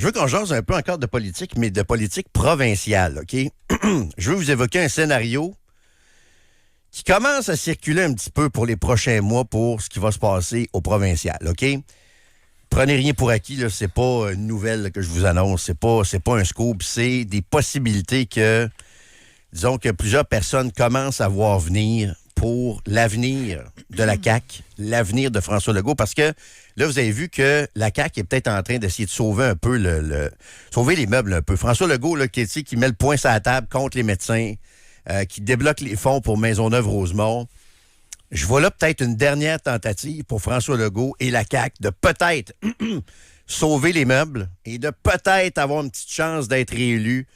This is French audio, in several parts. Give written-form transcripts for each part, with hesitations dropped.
Je veux qu'on jase un peu encore de politique, mais de politique provinciale, OK? Je veux vous évoquer un scénario qui commence à circuler un petit peu pour les prochains mois pour ce qui va se passer au provincial, OK? Prenez rien pour acquis, là, c'est pas une nouvelle là, que je vous annonce, c'est pas un scoop, c'est des possibilités que, disons que plusieurs personnes commencent à voir venir pour l'avenir de la CAQ, l'avenir de François Legault, parce que là, vous avez vu que la CAQ est peut-être en train d'essayer de sauver un peu sauver les meubles un peu. François Legault, là, qui met le poing sur la table contre les médecins, qui débloque les fonds pour Maisonneuve-Rosemont. Je vois là peut-être une dernière tentative pour François Legault et la CAQ de peut-être sauver les meubles et de peut-être avoir une petite chance d'être réélu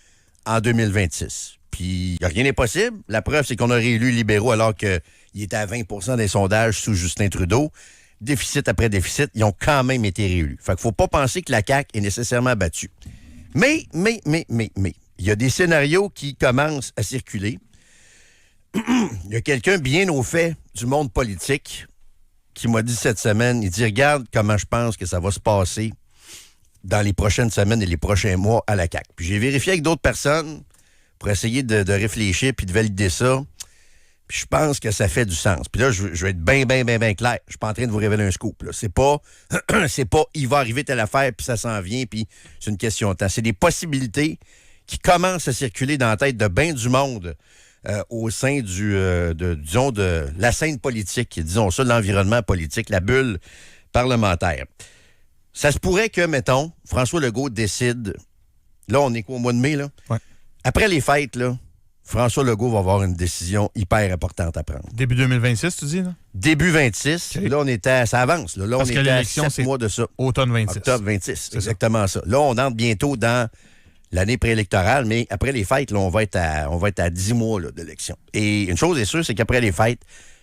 en 2026. Puis, rien n'est possible. La preuve, c'est qu'on a réélu libéraux alors qu'il était à 20 des sondages sous Justin Trudeau. Déficit après déficit, ils ont quand même été réélus. Fait qu'il faut pas penser que la CAQ est nécessairement battue. Mais, il y a des scénarios qui commencent à circuler. Il y a quelqu'un bien au fait du monde politique qui m'a dit cette semaine, il dit, regarde comment je pense que ça va se passer dans les prochaines semaines et les prochains mois à la CAQ. Puis j'ai vérifié avec d'autres personnes pour essayer de réfléchir puis de valider ça. Puis je pense que ça fait du sens. Puis là, je vais être bien clair. Je suis pas en train de vous révéler un scoop. Là. C'est pas, il va arriver telle affaire puis ça s'en vient puis c'est une question de temps. C'est des possibilités qui commencent à circuler dans la tête de bien du monde au sein de la scène politique, disons ça, de l'environnement politique, la bulle parlementaire. Ça se pourrait que, mettons, François Legault décide, là, on est quoi, au mois de mai, là? Ouais. Après les fêtes, là, François Legault va avoir une décision hyper importante à prendre. Début 2026, tu dis, là? Début 26. Okay. Là, ça avance. Là, parce on que est à l'élection, 7 mois de ça. Automne 26. Octobre 26, c'est exactement ça. Là, on entre bientôt dans l'année préélectorale, mais après les fêtes, là, on va être à 10 mois là, d'élection. Et une chose est sûre, c'est qu'après les fêtes,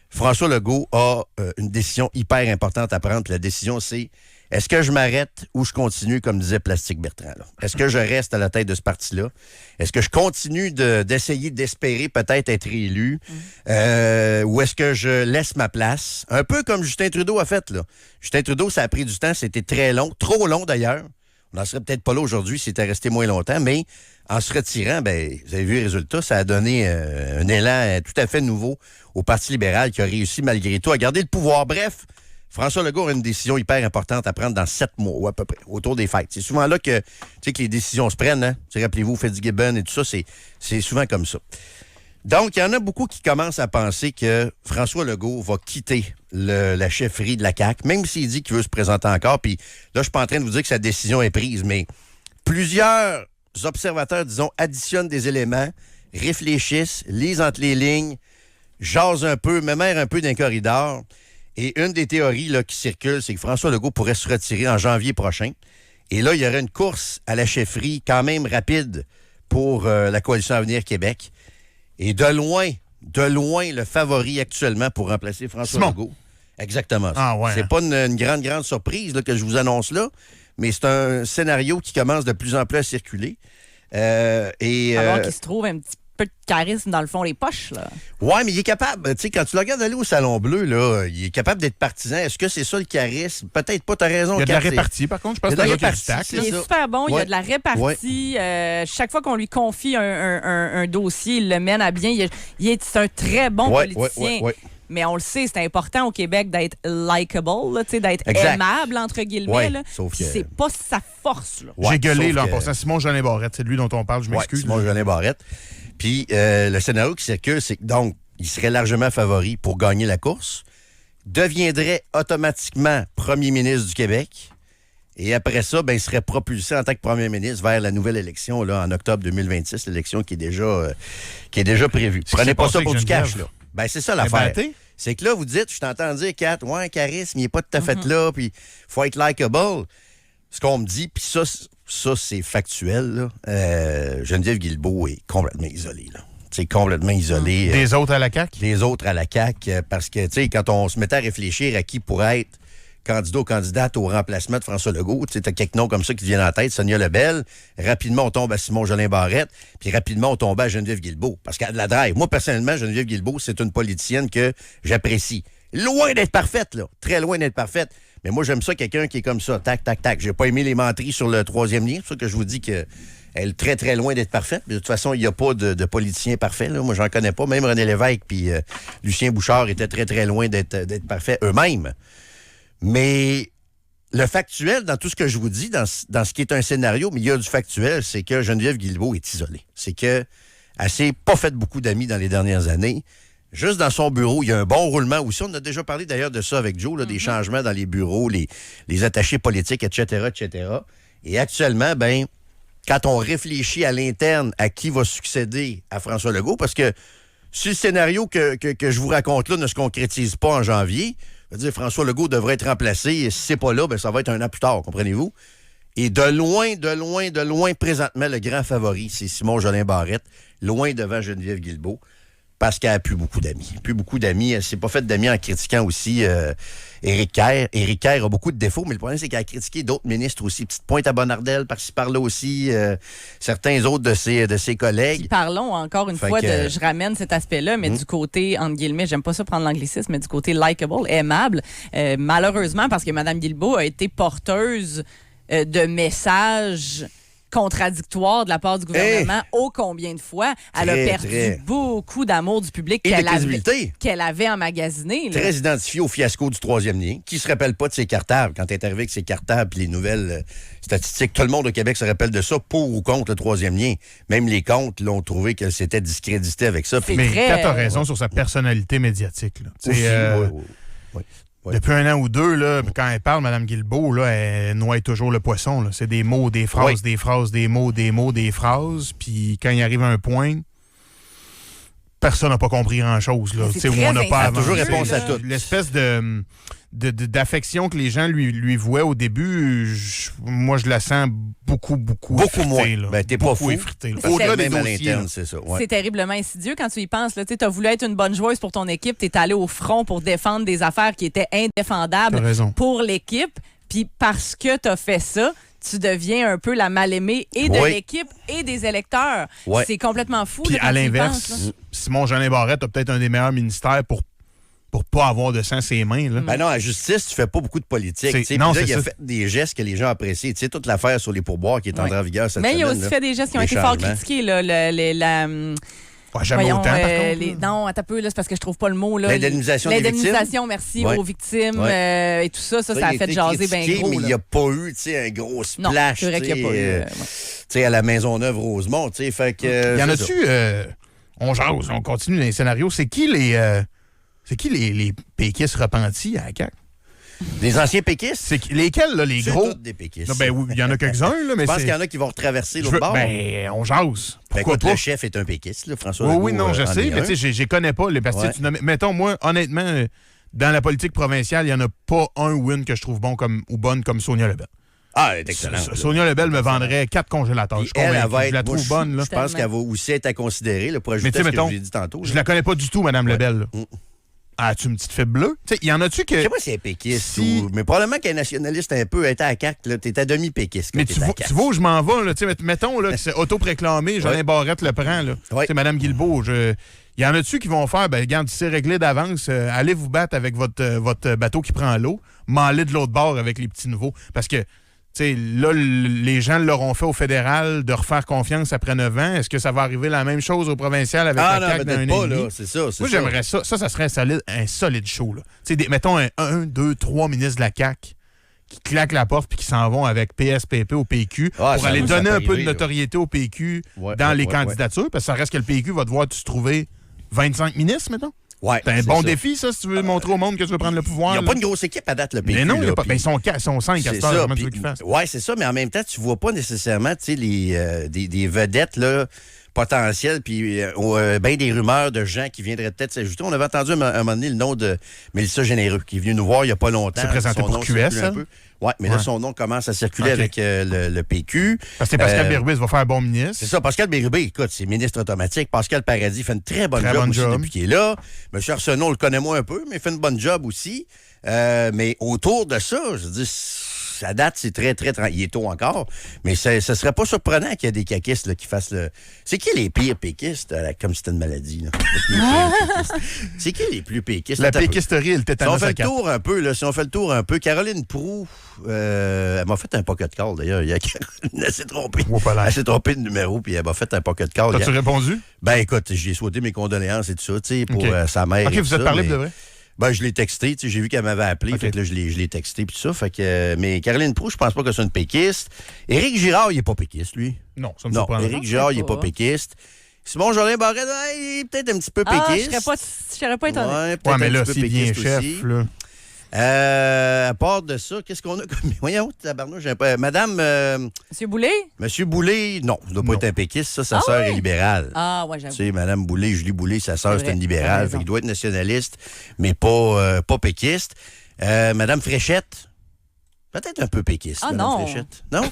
François Legault a une décision hyper importante à prendre. Puis la décision, c'est est-ce que je m'arrête ou je continue, comme disait Plastique Bertrand? Là? Est-ce que je reste à la tête de ce parti-là? Est-ce que je continue d'essayer d'espérer peut-être être réélu? Ou est-ce que je laisse ma place? Un peu comme Justin Trudeau a fait. Là. Justin Trudeau, ça a pris du temps. C'était très long, trop long d'ailleurs. On n'en serait peut-être pas là aujourd'hui s'il était resté moins longtemps, mais en se retirant, ben, vous avez vu les résultats, ça a donné un élan tout à fait nouveau au Parti libéral qui a réussi malgré tout à garder le pouvoir. Bref, François Legault a une décision hyper importante à prendre dans 7 mois, ou à peu près, autour des fêtes. C'est souvent là que les décisions se prennent. Hein? Rappelez-vous, Fitzgibbon et tout ça, c'est souvent comme ça. Donc, il y en a beaucoup qui commencent à penser que François Legault va quitter la chefferie de la CAQ, même s'il dit qu'il veut se présenter encore. Puis là, je suis pas en train de vous dire que sa décision est prise, mais plusieurs observateurs, disons, additionnent des éléments, réfléchissent, lisent entre les lignes, jasent un peu, mémèrent un peu d'un corridor. Et une des théories là, qui circule, c'est que François Legault pourrait se retirer en janvier prochain. Et là, il y aurait une course à la chefferie quand même rapide pour la Coalition Avenir Québec. Et de loin, le favori actuellement pour remplacer François Legault. Exactement ça. Ah ouais, c'est pas une grande surprise là, que je vous annonce là, mais c'est un scénario qui commence de plus en plus à circuler. Alors qu'il se trouve un petit peu de charisme dans le fond des poches, là. Ouais, mais il est capable. Tu sais, quand tu le regardes aller au Salon Bleu, là, il est capable d'être partisan. Est-ce que c'est ça le charisme? Peut-être pas, t'as raison. Il y a de la répartie, par contre. Je pense que c'est un gars qui stack. Il est super bon, il y a de la répartie. Chaque fois qu'on lui confie un dossier, il le mène à bien. C'est un très bon politicien. Mais on le sait, c'est important au Québec d'être likable, d'être aimable, entre guillemets. Là. Sauf que c'est pas sa force. Là. J'ai gueulé là, en passant. Simon-Jolin Barrette, c'est de lui dont on parle, je m'excuse. Simon-Jolin Barrette. Puis le scénario qui circule, c'est que donc, il serait largement favori pour gagner la course, deviendrait automatiquement premier ministre du Québec, et après ça, ben, il serait propulsé en tant que premier ministre vers la nouvelle élection là, en octobre 2026, l'élection qui est déjà prévue. Prenez pas ça pour du cash, là. Ben, c'est ça l'affaire. C'est que là, vous dites, je t'entends dire, Kat, un charisme, il n'est pas tout à fait là, puis il faut être likable. Ce qu'on me dit, puis ça c'est factuel, là. Geneviève Guilbeault est complètement isolée, là. C'est complètement isolée. Des autres à la CAQ? Des autres à la CAQ, parce que, tu sais, quand on se mettait à réfléchir à qui pourrait être candidat ou candidate au remplacement de François Legault, tu sais, t'as quelques noms comme ça qui te viennent en tête, Sonia Lebel, rapidement on tombe à Simon-Jolin Barrette, puis rapidement on tombe à Geneviève Guilbeault, parce qu'elle a de la drive. Moi, personnellement, Geneviève Guilbeault, c'est une politicienne que j'apprécie. Loin d'être parfaite, là. Très loin d'être parfaite. Mais moi, j'aime ça, quelqu'un qui est comme ça. Tac, tac, tac. J'ai pas aimé les menteries sur le troisième lien. C'est pour ça que je vous dis qu'elle est très, très loin d'être parfaite. Mais de toute façon, il n'y a pas de politicien parfait, là. Moi, j'en connais pas. Même René Lévesque puis Lucien Bouchard étaient très, très loin d'être parfaits eux-mêmes. Mais le factuel, dans tout ce que je vous dis, dans ce qui est un scénario, mais il y a du factuel, c'est que Geneviève Guilbeault est isolée. C'est qu'elle s'est pas fait beaucoup d'amis dans les dernières années. Juste dans son bureau, il y a un bon roulement aussi. On a déjà parlé d'ailleurs de ça avec Joe, là, des changements dans les bureaux, les attachés politiques, etc., etc. Et actuellement, quand on réfléchit à l'interne à qui va succéder à François Legault, parce que si le scénario que je vous raconte là ne se concrétise pas en janvier, je veux dire, François Legault devrait être remplacé, et si c'est pas là, ça va être un an plus tard, comprenez-vous? Et de loin, présentement, le grand favori, c'est Simon Jolin Barrette, loin devant Geneviève Guilbeault, parce qu'elle n'a plus beaucoup d'amis. Elle s'est pas faite d'amis en critiquant aussi Éric Kerr. Éric Kerr a beaucoup de défauts, mais le problème, c'est qu'elle a critiqué d'autres ministres aussi. Petite pointe à Bonnardel, par-ci, par-là aussi. Certains autres de ses collègues. Puis parlons encore une fois je ramène cet aspect-là, mais du côté, entre guillemets, j'aime pas ça prendre l'anglicisme, mais du côté likable, aimable. Malheureusement, parce que Mme Guilbeault a été porteuse de messages contradictoire de la part du gouvernement ô combien de fois. Elle a perdu beaucoup d'amour du public qu'elle avait emmagasiné. Très identifié au fiasco du troisième lien. Qui se rappelle pas de ses cartables quand elle est arrivée avec ses cartables et les nouvelles statistiques? Tout le monde au Québec se rappelle de ça, pour ou contre le troisième lien. Même les comptes l'ont trouvé qu'elle s'était discréditée avec ça. Mais tu as raison sur sa personnalité médiatique. Là. Oui. Depuis un an ou deux, là, quand elle parle, Mme Guilbeault, là, elle noie toujours le poisson. Là. C'est des mots, des phrases, des phrases, des mots, des phrases. Puis quand il arrive à un point, personne n'a pas compris grand-chose. Là, où on n'a pas toujours réponse à tout. L'espèce d'affection que les gens lui vouaient au début, moi, je la sens beaucoup effritée, moins. T'es pas fou. Au-delà des dossiers, c'est ça. Ouais. C'est terriblement insidieux quand tu y penses. Tu as voulu être une bonne joueuse pour ton équipe. Tu es allé au front pour défendre des affaires qui étaient indéfendables pour l'équipe. Puis parce que tu as fait ça, tu deviens un peu la mal-aimée et de l'équipe et des électeurs. Ouais. C'est complètement fou. Puis à l'inverse, Simon Jolin Barrette a peut-être un des meilleurs ministères pour pas avoir de sang ses mains. Là. Ben non, à justice, tu fais pas beaucoup de politique. Il a fait des gestes que les gens apprécient. Tu sais, toute l'affaire sur les pourboires qui est entrée en vigueur cette semaine. Mais il a aussi fait des gestes qui ont été fort critiqués. Là, jamais autant, par contre. Non, attends un peu, là, c'est parce que je trouve pas le mot. L'indemnisation des victimes. L'indemnisation, merci, aux victimes et tout ça. Ça a fait jaser bien gros. Mais il n'y a pas eu un gros splash. Non, c'est vrai qu'il n'y a pas eu. À la Maisonneuve-Rosemont. Fait que. Y en a-tu... on jase, on continue dans les scénarios. C'est qui les péquistes repentis à la CAQ? Les anciens péquistes? C'est lesquels, là, les gros? C'est tous des péquistes. Il y en a quelques-uns, là, mais je pense qu'il y en a qui vont retraverser l'autre bord. On jase. Pourquoi pas? Le chef est un péquiste, là, François Legault. Oui, non, je sais, mais tu sais, je connais pas. Mettons, moi, honnêtement, dans la politique provinciale, il n'y en a pas un ou une que je trouve bon ou bonne comme Sonia Lebel. Ah, elle est excellente. Sonia Lebel me vendrait 4 congélateurs. Je la trouve bonne. Là. Je pense qu'elle va aussi être à considérer pour ajouter ce que j'ai dit tantôt. Je la connais pas du tout, Mme Lebel. As-tu une petite fibre bleue? Il y en a-tu que... Je sais pas si elle est péquiste mais probablement qu'elle est nationaliste un peu. Elle était à la CAQ. T'es à demi-péquiste. Mais tu vois où je m'en vais. Là, mettons là, que c'est autoproclamé, Jolin Barrette le prend. Mme Guilbeault, il y en a-tu qui vont faire, regarde, c'est réglé d'avance, allez vous battre avec votre bateau qui prend l'eau, m'allez de l'autre bord avec les petits nouveaux. Parce que là, les gens l'auront fait au fédéral de refaire confiance après 9 ans. Est-ce que ça va arriver la même chose au provincial avec la CAQ dans un an et demi? C'est ça. Moi, j'aimerais ça. Ça serait un solide show. Là. Mettons un, 2, 3 ministres de la CAQ qui claquent la porte puis qui s'en vont avec PSPP au PQ pour aller donner un peu de notoriété au PQ dans les candidatures. Parce que ça reste que le PQ va devoir se trouver 25 ministres, mettons. Ouais, c'est un bon défi, ça, si tu veux montrer au monde que tu veux prendre le pouvoir. Il n'y a pas une grosse équipe à date, le PQ. Mais non, ils sont 5 à cette heure. Oui, c'est ça, mais en même temps, tu vois pas nécessairement des vedettes là, potentielles, puis bien des rumeurs de gens qui viendraient peut-être s'ajouter. On avait entendu à un moment donné le nom de Mélissa Généreux, qui est venue nous voir il n'y a pas longtemps. C'est présenté pour QS, ça? Oui, mais là, son nom commence à circuler avec le PQ. Parce que Pascal Bérubé va faire un bon ministre. C'est ça, Pascal Bérubé, écoute, c'est ministre automatique. Pascal Paradis fait une très bonne job aussi depuis qu'il est là. M. Arsenault, on le connaît moins un peu, mais il fait une bonne job aussi. Mais autour de ça, je dis, à date, c'est très, très... Il est tôt encore, mais ce serait pas surprenant qu'il y ait des caquistes là, qui fassent le... C'est qui les pires péquistes? Comme si c'était une maladie. Là. C'est qui les plus péquistes? La péquisterie et le tétanos. Si on fait le tour un peu, Caroline Proulx, elle m'a fait un pocket call, d'ailleurs. Elle s'est trompée. Elle s'est trompée de numéro, puis elle m'a fait un pocket call. T'as-tu répondu? Ben, écoute, j'ai souhaité mes condoléances et tout ça, tu sais, pour sa mère. OK, vous êtes parlé de vrai? Ben, je l'ai texté, j'ai vu qu'elle m'avait appelé, fait que là, je l'ai texté, puis tout ça. Fait que, mais Caroline Proulx, je pense pas que c'est une péquiste. Éric Girard, il est pas péquiste, lui. Non, ça me surprend. Éric Girard, il est pas péquiste. Simon Jolin Barrette, il est peut-être un petit peu péquiste. Je serais pas étonné. Ouais, mais là, s'il vient chef, là. À part de ça, qu'est-ce qu'on a comme... Voyons, tabarnouche, j'ai pas... Madame... Monsieur Boulay? Monsieur Boulay, non, il ne doit pas être un péquiste, ça, sa sœur est libérale. Ah, ouais, j'avoue. Tu sais, Madame Boulay, Julie Boulay, sa sœur, c'est une libérale, fait qu'il doit être nationaliste, mais pas péquiste. Madame Fréchette, peut-être un peu péquiste, Madame Fréchette. Non?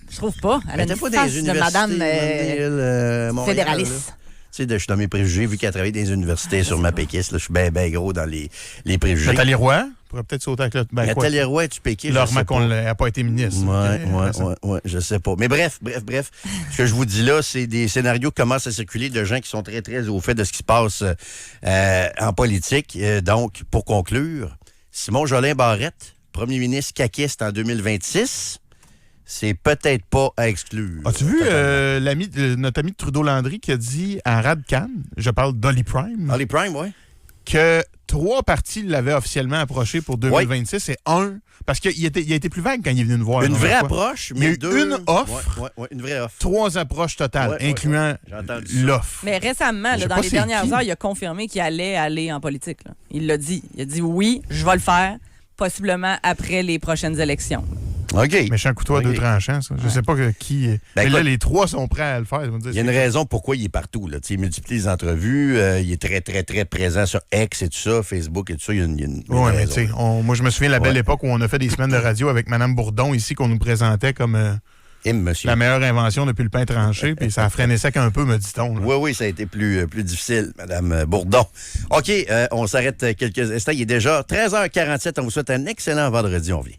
Je trouve pas. Elle a une face de Madame fédéraliste. Tu sais, je suis dans mes préjugés, vu qu'elle travaille dans les universités sur ma péquiste, là, je suis bien gros dans les préjugés. Nathalie Roy pourrait peut-être sauter avec le... Nathalie Roy, tu péquiste? Leur qu'on n'a pas été ministre. Oui, je sais pas. Mais bref, ce que je vous dis là, c'est des scénarios qui commencent à circuler de gens qui sont très, très au fait de ce qui se passe en politique. Donc, pour conclure, Simon Jolin Barrette, premier ministre caquiste en 2026... C'est peut-être pas à exclure. As-tu vu notre ami de Trudeau-Landry qui a dit à Radcan, je parle d'Holly Prime. Holly Prime, oui. Que 3 partis l'avaient officiellement approché pour 2026 et parce qu'il a été plus vague quand il est venu nous voir. Une vraie approche, mais il y a eu une offre. Oui, une vraie offre. 3 approches totales, incluant l'offre. Mais récemment, dans les dernières heures, il a confirmé qu'il allait aller en politique. Là. Il l'a dit. Il a dit oui, je vais le faire, possiblement après les prochaines élections. OK. Méchant couteau à 2 tranchants, ça. Je sais pas qui. Mais là, les 3 sont prêts à le faire. Il y a une raison pourquoi il est partout. Là. Il multiplie les entrevues. Il est très, très, très présent sur X et tout ça, Facebook et tout ça. Il y a une oui, mais tu sais, moi, je me souviens de la belle époque où on a fait des semaines de radio avec Mme Bourdon ici, qu'on nous présentait comme la meilleure invention depuis le pain tranché. Puis ça a freiné sec un peu, me dit-on. Oui, ça a été plus difficile, Mme Bourdon. OK, on s'arrête quelques instants. Il est déjà 13h47. On vous souhaite un excellent vendredi. On vient.